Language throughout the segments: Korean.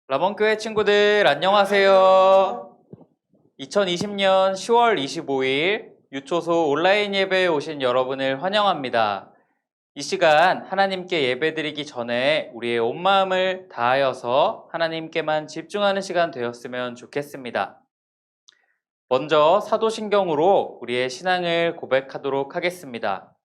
라본교회 친구들 안녕하세요. 2020년 10월 25일 유초소 온라인 예배에 오신 여러분을 환영합니다. 이 시간 하나님께 예배드리기 전에 우리의 온 마음을 다하여서 하나님께만 집중하는 시간 되었으면 좋겠습니다. 먼저 사도신경으로 우리의 신앙을 고백하도록 하겠습니다.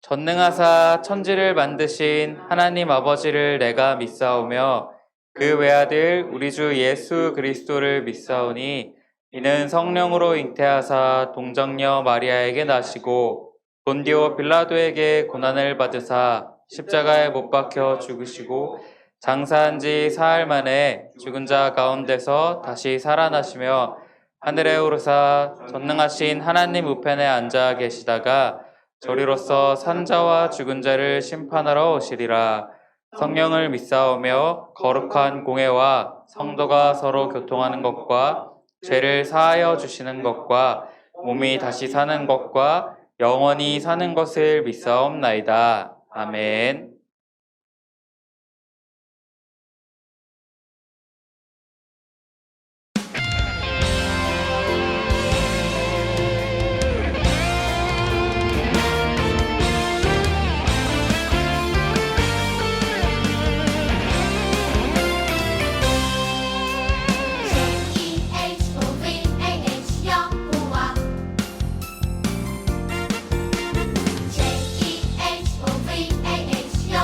전능하사 천지를 만드신 하나님 아버지를 내가 믿사오며 그 외아들 우리 주 예수 그리스도를 믿사오니 이는 성령으로 잉태하사 동정녀 마리아에게 나시고 본디오 빌라도에게 고난을 받으사 십자가에 못 박혀 죽으시고 장사한 지 사흘 만에 죽은 자 가운데서 다시 살아나시며 하늘에 오르사 전능하신 하나님 우편에 앉아 계시다가 저리로서 산자와 죽은 자를 심판하러 오시리라. 성령을 믿사오며 거룩한 공회와 성도가 서로 교통하는 것과 죄를 사하여 주시는 것과 몸이 다시 사는 것과 영원히 사는 것을 믿사옵나이다. 아멘. J-E-H-O-V-A-H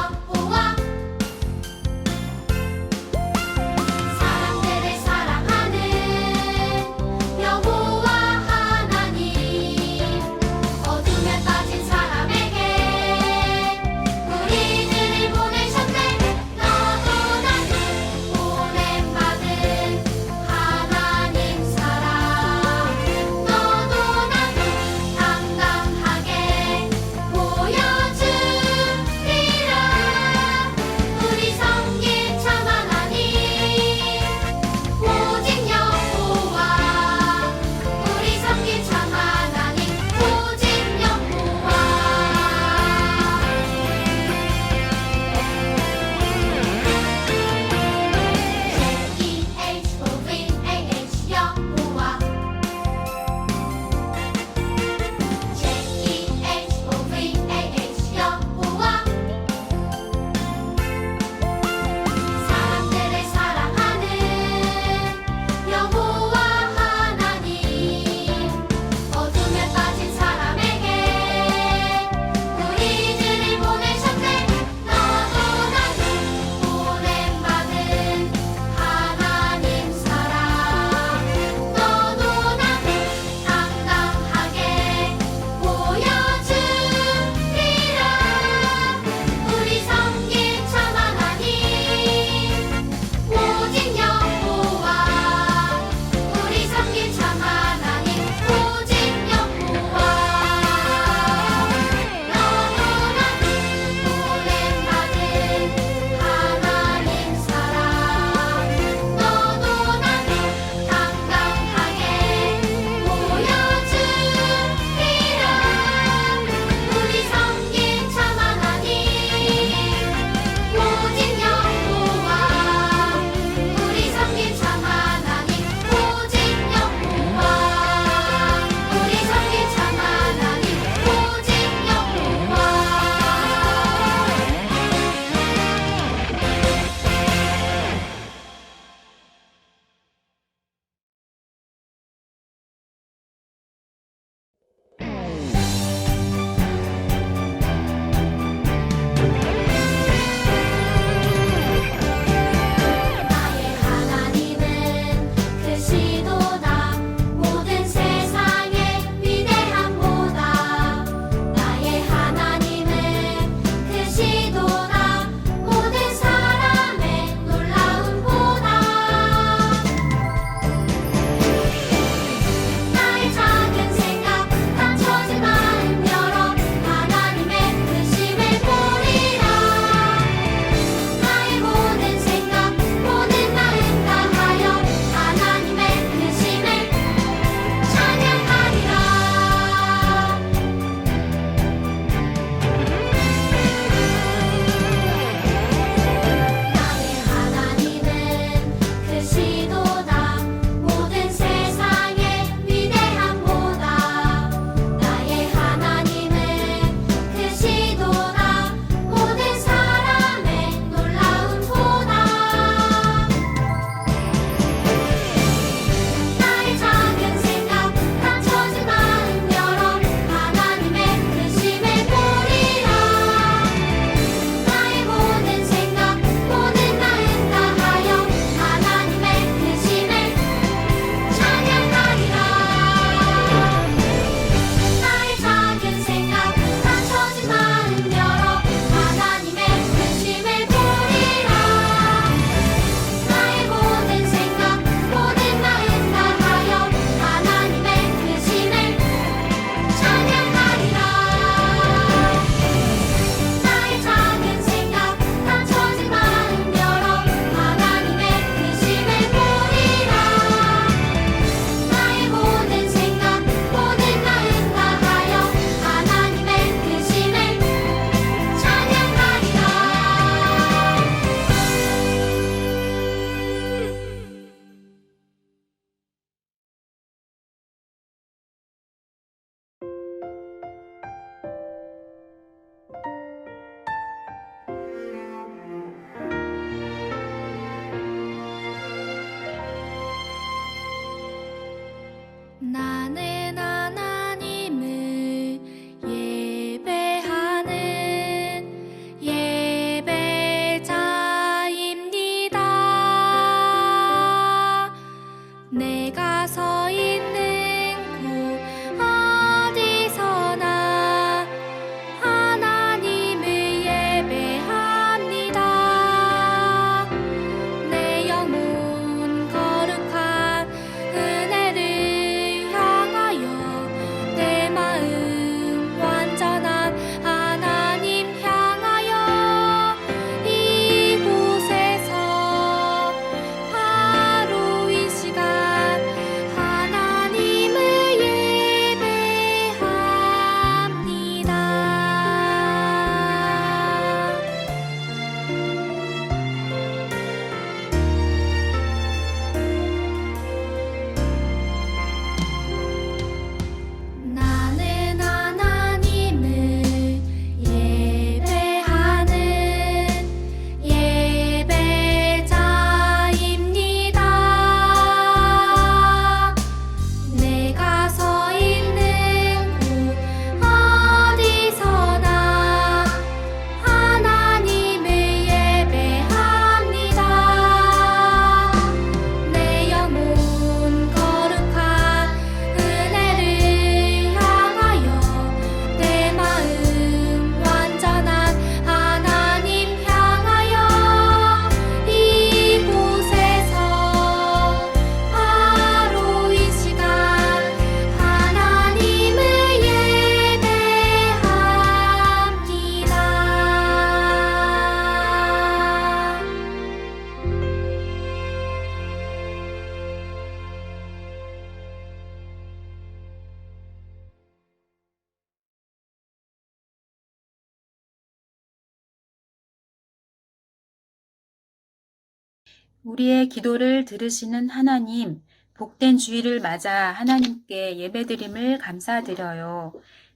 우리의 기도를 들으시는 하나님, 복된 주일을 맞아 하나님께 예배드림을 감사드려요.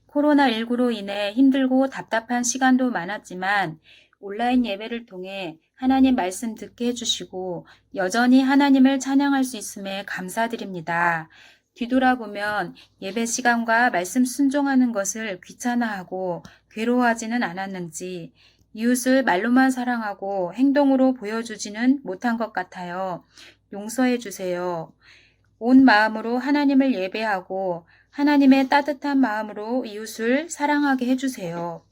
코로나19로 인해 힘들고 답답한 시간도 많았지만 온라인 예배를 통해 하나님 말씀 듣게 해주시고 여전히 하나님을 찬양할 수 있음에 감사드립니다. 뒤돌아보면 예배 시간과 말씀 순종하는 것을 귀찮아하고 괴로워하지는 않았는지 이웃을 말로만 사랑하고 행동으로 보여주지는 못한 것 같아요. 용서해 주세요. 온 마음으로 하나님을 예배하고 하나님의 따뜻한 마음으로 이웃을 사랑하게 해주세요.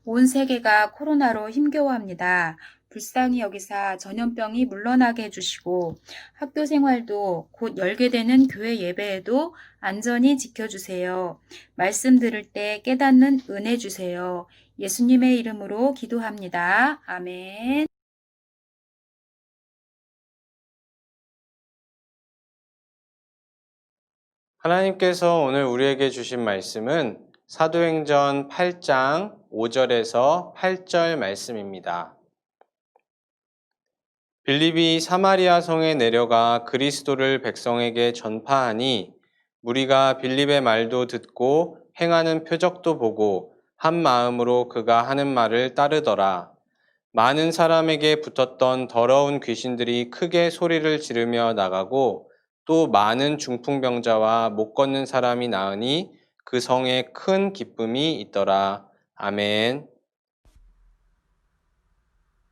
온 세계가 코로나로 힘겨워합니다. 불쌍히 여기사 전염병이 물러나게 해주시고 학교 생활도 곧 열게 되는 교회 예배에도 안전히 지켜주세요. 말씀 들을 때 깨닫는 은혜 주세요. 예수님의 이름으로 기도합니다. 아멘. 하나님께서 오늘 우리에게 주신 말씀은 사도행전 8장 5절에서 8절 말씀입니다. 빌립이 사마리아 성에 내려가 그리스도를 백성에게 전파하니 무리가 빌립의 말도 듣고 행하는 표적도 보고 한 마음으로 그가 하는 말을 따르더라. 많은 사람에게 붙었던 더러운 귀신들이 크게 소리를 지르며 나가고 또 많은 중풍병자와 못 걷는 사람이 나으니 그 성에 큰 기쁨이 있더라. 아멘.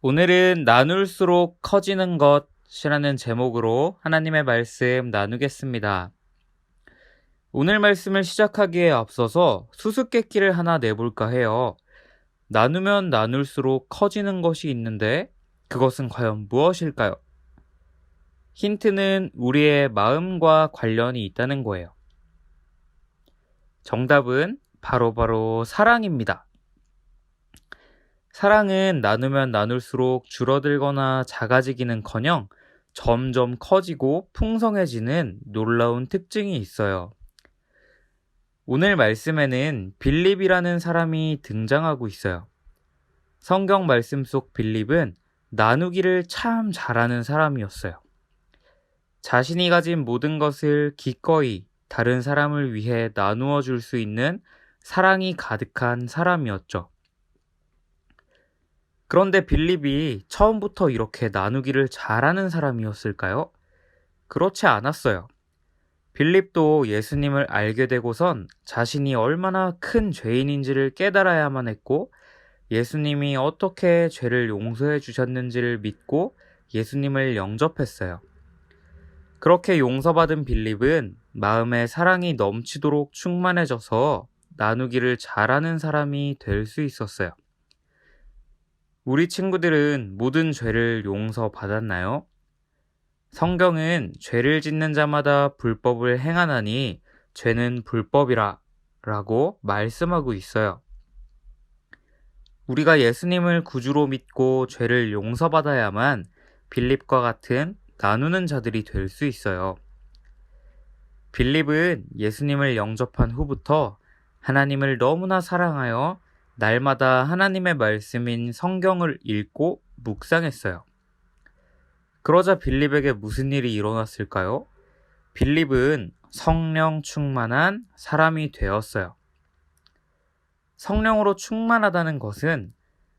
오늘은 나눌수록 커지는 것이라는 제목으로 하나님의 말씀 나누겠습니다. 오늘 말씀을 시작하기에 앞서서 수수께끼를 하나 내볼까 해요. 나누면 나눌수록 커지는 것이 있는데 그것은 과연 무엇일까요? 힌트는 우리의 마음과 관련이 있다는 거예요. 정답은 바로 사랑입니다. 사랑은 나누면 나눌수록 줄어들거나 작아지기는커녕 점점 커지고 풍성해지는 놀라운 특징이 있어요. 오늘 말씀에는 빌립이라는 사람이 등장하고 있어요. 성경 말씀 속 빌립은 나누기를 참 잘하는 사람이었어요. 자신이 가진 모든 것을 기꺼이 다른 사람을 위해 나누어 줄 수 있는 사랑이 가득한 사람이었죠. 그런데 빌립이 처음부터 이렇게 나누기를 잘하는 사람이었을까요? 그렇지 않았어요. 빌립도 예수님을 알게 되고선 자신이 얼마나 큰 죄인인지를 깨달아야만 했고 예수님이 어떻게 죄를 용서해 주셨는지를 믿고 예수님을 영접했어요. 그렇게 용서받은 빌립은 마음에 사랑이 넘치도록 충만해져서 나누기를 잘하는 사람이 될 수 있었어요. 우리 친구들은 모든 죄를 용서받았나요? 성경은 죄를 짓는 자마다 불법을 행하나니 죄는 불법이라 라고 말씀하고 있어요. 우리가 예수님을 구주로 믿고 죄를 용서받아야만 빌립과 같은 나누는 자들이 될 수 있어요. 빌립은 예수님을 영접한 후부터 하나님을 너무나 사랑하여 날마다 하나님의 말씀인 성경을 읽고 묵상했어요. 그러자 빌립에게 무슨 일이 일어났을까요? 빌립은 성령 충만한 사람이 되었어요. 성령으로 충만하다는 것은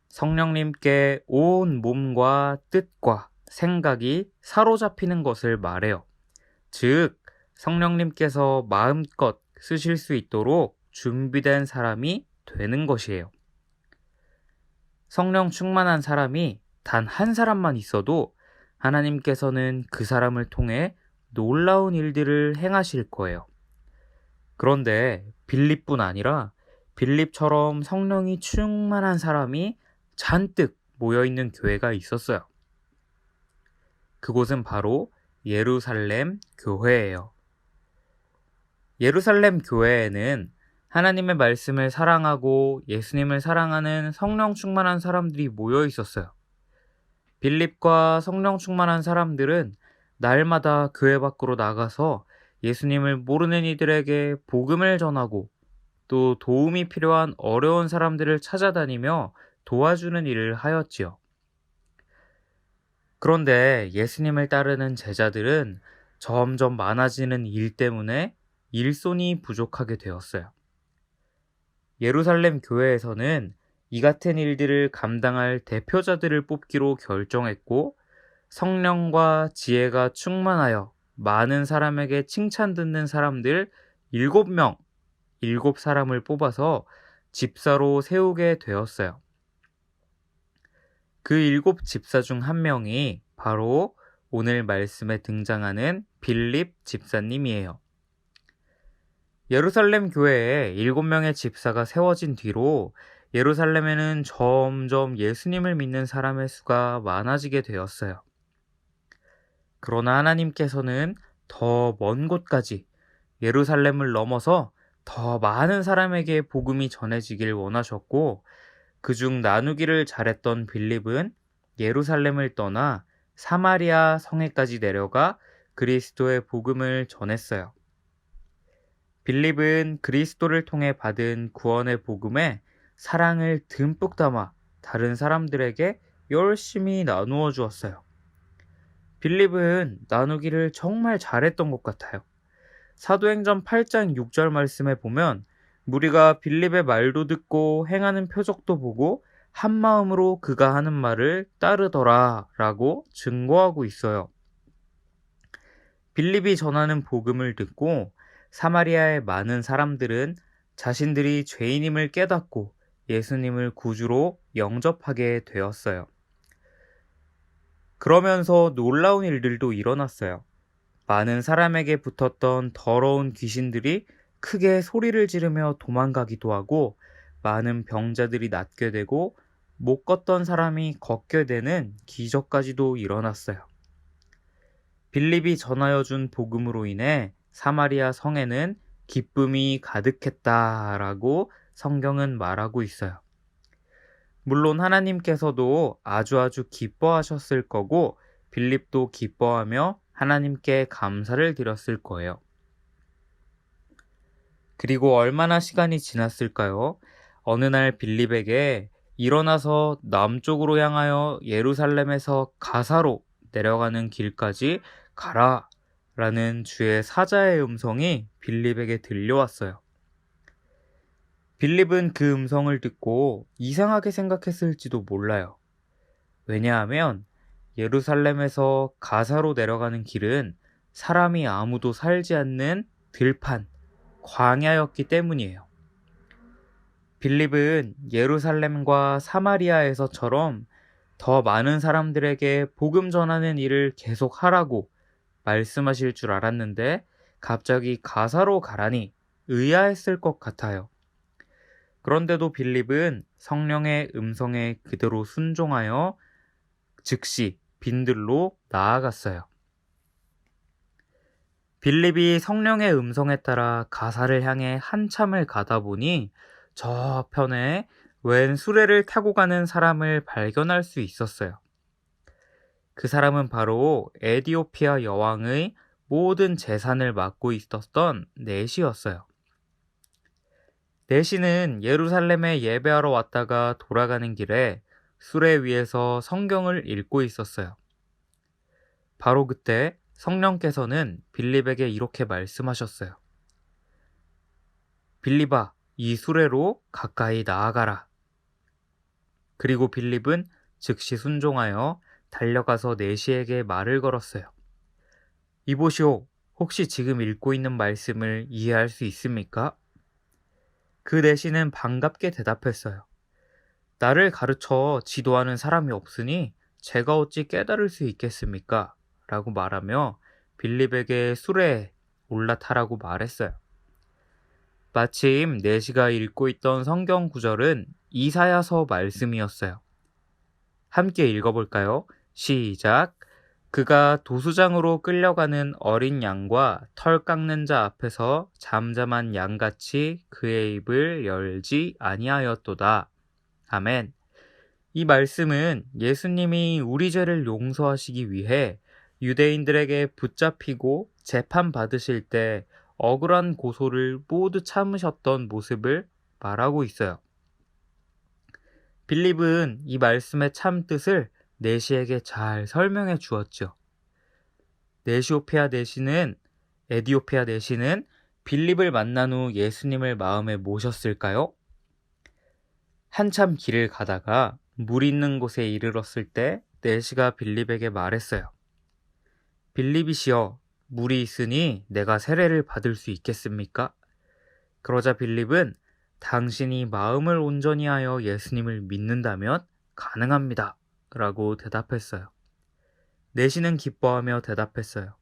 성령님께 온 몸과 뜻과 생각이 사로잡히는 것을 말해요. 즉, 성령님께서 마음껏 쓰실 수 있도록 준비된 사람이 되는 것이에요. 성령 충만한 사람이 단 한 사람만 있어도 하나님께서는 그 사람을 통해 놀라운 일들을 행하실 거예요. 그런데 빌립뿐 아니라 빌립처럼 성령이 충만한 사람이 잔뜩 모여있는 교회가 있었어요. 그곳은 바로 예루살렘 교회예요. 예루살렘 교회에는 하나님의 말씀을 사랑하고 예수님을 사랑하는 성령 충만한 사람들이 모여 있었어요. 빌립과 성령 충만한 사람들은 날마다 교회 밖으로 나가서 예수님을 모르는 이들에게 복음을 전하고 또 도움이 필요한 어려운 사람들을 찾아다니며 도와주는 일을 하였지요. 그런데 예수님을 따르는 제자들은 점점 많아지는 일 때문에 일손이 부족하게 되었어요. 예루살렘 교회에서는 이 같은 일들을 감당할 대표자들을 뽑기로 결정했고, 성령과 지혜가 충만하여 많은 사람에게 칭찬 듣는 사람들 7명, 7사람을 뽑아서 집사로 세우게 되었어요. 그 7집사 중 한 명이 바로 오늘 말씀에 등장하는 빌립 집사님이에요. 예루살렘 교회에 7명의 집사가 세워진 뒤로 예루살렘에는 점점 예수님을 믿는 사람의 수가 많아지게 되었어요. 그러나 하나님께서는 더 먼 곳까지 예루살렘을 넘어서 더 많은 사람에게 복음이 전해지길 원하셨고, 그중 나누기를 잘했던 빌립은 예루살렘을 떠나 사마리아 성에까지 내려가 그리스도의 복음을 전했어요. 빌립은 그리스도를 통해 받은 구원의 복음에 사랑을 듬뿍 담아 다른 사람들에게 열심히 나누어 주었어요. 빌립은 나누기를 정말 잘했던 것 같아요. 사도행전 8장 6절 말씀에 보면 무리가 빌립의 말도 듣고 행하는 표적도 보고 한 마음으로 그가 하는 말을 따르더라 라고 증거하고 있어요. 빌립이 전하는 복음을 듣고 사마리아의 많은 사람들은 자신들이 죄인임을 깨닫고 예수님을 구주로 영접하게 되었어요. 그러면서 놀라운 일들도 일어났어요. 많은 사람에게 붙었던 더러운 귀신들이 크게 소리를 지르며 도망가기도 하고, 많은 병자들이 낫게 되고 못 걷던 사람이 걷게 되는 기적까지도 일어났어요. 빌립이 전하여 준 복음으로 인해 사마리아 성에는 기쁨이 가득했다라고 성경은 말하고 있어요. 물론 하나님께서도 아주 기뻐하셨을 거고, 빌립도 기뻐하며 하나님께 감사를 드렸을 거예요. 그리고 얼마나 시간이 지났을까요? 어느 날 빌립에게 일어나서 남쪽으로 향하여 예루살렘에서 가사로 내려가는 길까지 가라 라는 주의 사자의 음성이 빌립에게 들려왔어요. 빌립은 그 음성을 듣고 이상하게 생각했을지도 몰라요. 왜냐하면 예루살렘에서 가사로 내려가는 길은 사람이 아무도 살지 않는 들판, 광야였기 때문이에요. 빌립은 예루살렘과 사마리아에서처럼 더 많은 사람들에게 복음 전하는 일을 계속 하라고 말씀하실 줄 알았는데, 갑자기 가사로 가라니 의아했을 것 같아요. 그런데도 빌립은 성령의 음성에 그대로 순종하여 즉시 빈들로 나아갔어요. 빌립이 성령의 음성에 따라 가사를 향해 한참을 가다 보니 저편에 웬 수레를 타고 가는 사람을 발견할 수 있었어요. 그 사람은 바로 에디오피아 여왕의 모든 재산을 맡고 있었던 넷이었어요. 넷이는 예루살렘에 예배하러 왔다가 돌아가는 길에 수레 위에서 성경을 읽고 있었어요. 바로 그때 성령께서는 빌립에게 이렇게 말씀하셨어요. 빌립아, 이 수레로 가까이 나아가라. 그리고 빌립은 즉시 순종하여 달려가서 내시에게 말을 걸었어요. 이보시오, 혹시 지금 읽고 있는 말씀을 이해할 수 있습니까? 그 내시는 반갑게 대답했어요. 나를 가르쳐 지도하는 사람이 없으니 제가 어찌 깨달을 수 있겠습니까? 라고 말하며 빌립에게 수레에 올라타라고 말했어요. 마침 내시가 읽고 있던 성경 구절은 이사야서 말씀이었어요. 함께 읽어볼까요? 시작! 그가 도수장으로 끌려가는 어린 양과 털 깎는 자 앞에서 잠잠한 양같이 그의 입을 열지 아니하였도다. 아멘. 이 말씀은 예수님이 우리 죄를 용서하시기 위해 유대인들에게 붙잡히고 재판받으실 때 억울한 고소를 모두 참으셨던 모습을 말하고 있어요. 빌립은 이 말씀의 참 뜻을 내시에게 잘 설명해 주었죠. 에디오피아 내시는 빌립을 만난 후 예수님을 마음에 모셨을까요? 한참 길을 가다가 물 있는 곳에 이르렀을 때 내시가 빌립에게 말했어요. 빌립이시여, 물이 있으니 내가 세례를 받을 수 있겠습니까? 그러자 빌립은 당신이 마음을 온전히 하여 예수님을 믿는다면 가능합니다. 라고 대답했어요. 내시는 기뻐하며 대답했어요.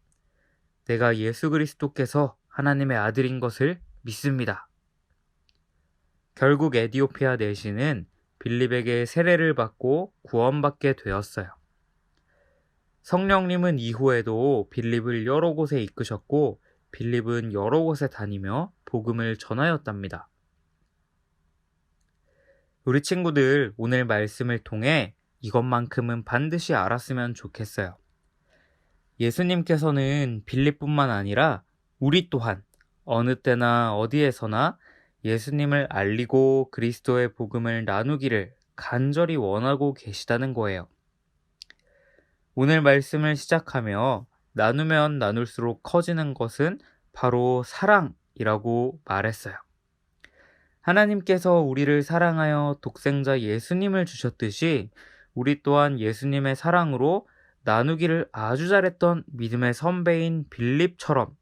내가 예수 그리스도께서 하나님의 아들인 것을 믿습니다. 결국 에디오피아 내시는 빌립에게 세례를 받고 구원받게 되었어요. 성령님은 이후에도 빌립을 여러 곳에 이끄셨고 빌립은 여러 곳에 다니며 복음을 전하였답니다. 우리 친구들, 오늘 말씀을 통해 이것만큼은 반드시 알았으면 좋겠어요. 예수님께서는 빌립뿐만 아니라 우리 또한 어느 때나 어디에서나 예수님을 알리고 그리스도의 복음을 나누기를 간절히 원하고 계시다는 거예요. 오늘 말씀을 시작하며 나누면 나눌수록 커지는 것은 바로 사랑이라고 말했어요. 하나님께서 우리를 사랑하여 독생자 예수님을 주셨듯이 우리 또한 예수님의 사랑으로 나누기를 아주 잘했던 믿음의 선배인 빌립처럼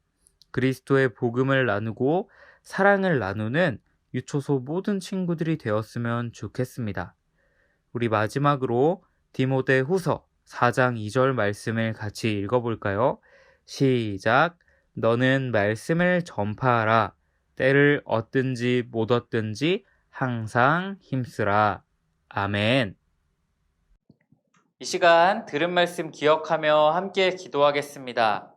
그리스도의 복음을 나누고 사랑을 나누는 유초소 모든 친구들이 되었으면 좋겠습니다. 우리 마지막으로 디모데 후서 4장 2절 말씀을 같이 읽어볼까요? 시작! 너는 말씀을 전파하라. 때를 얻든지 못 얻든지 항상 힘쓰라. 아멘. 이 시간 들은 말씀 기억하며 함께 기도하겠습니다.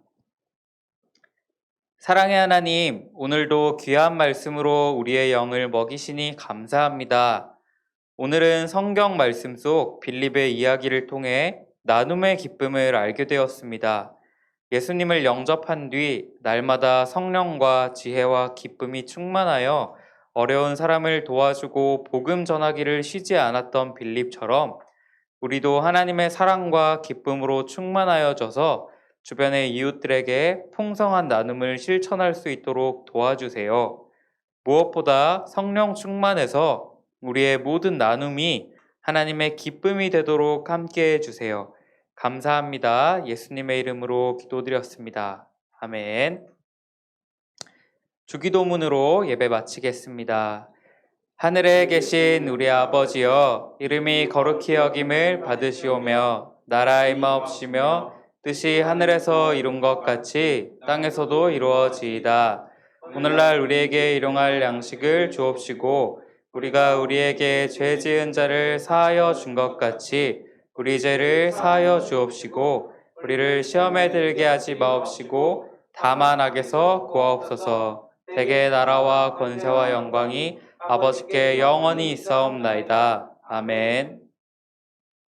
사랑의 하나님, 오늘도 귀한 말씀으로 우리의 영을 먹이시니 감사합니다. 오늘은 성경 말씀 속 빌립의 이야기를 통해 나눔의 기쁨을 알게 되었습니다. 예수님을 영접한 뒤 날마다 성령과 지혜와 기쁨이 충만하여 어려운 사람을 도와주고 복음 전하기를 쉬지 않았던 빌립처럼 우리도 하나님의 사랑과 기쁨으로 충만하여져서 주변의 이웃들에게 풍성한 나눔을 실천할 수 있도록 도와주세요. 무엇보다 성령 충만해서 우리의 모든 나눔이 하나님의 기쁨이 되도록 함께해 주세요. 감사합니다. 예수님의 이름으로 기도드렸습니다. 아멘. 주기도문으로 예배 마치겠습니다. 하늘에 계신 우리 아버지여, 이름이 거룩히 여김을 받으시오며 나라의 마옵시며 뜻이 하늘에서 이룬 것 같이 땅에서도 이루어지이다. 오늘날 우리에게 일용할 양식을 주옵시고 우리가 우리에게 죄 지은 자를 사하여 준 것 같이 우리 죄를 사하여 주옵시고 우리를 시험에 들게 하지 마옵시고 다만 악에서 구하옵소서. 대개 나라와 권세와 영광이 아버지께 영원히 있사옵나이다. 아멘.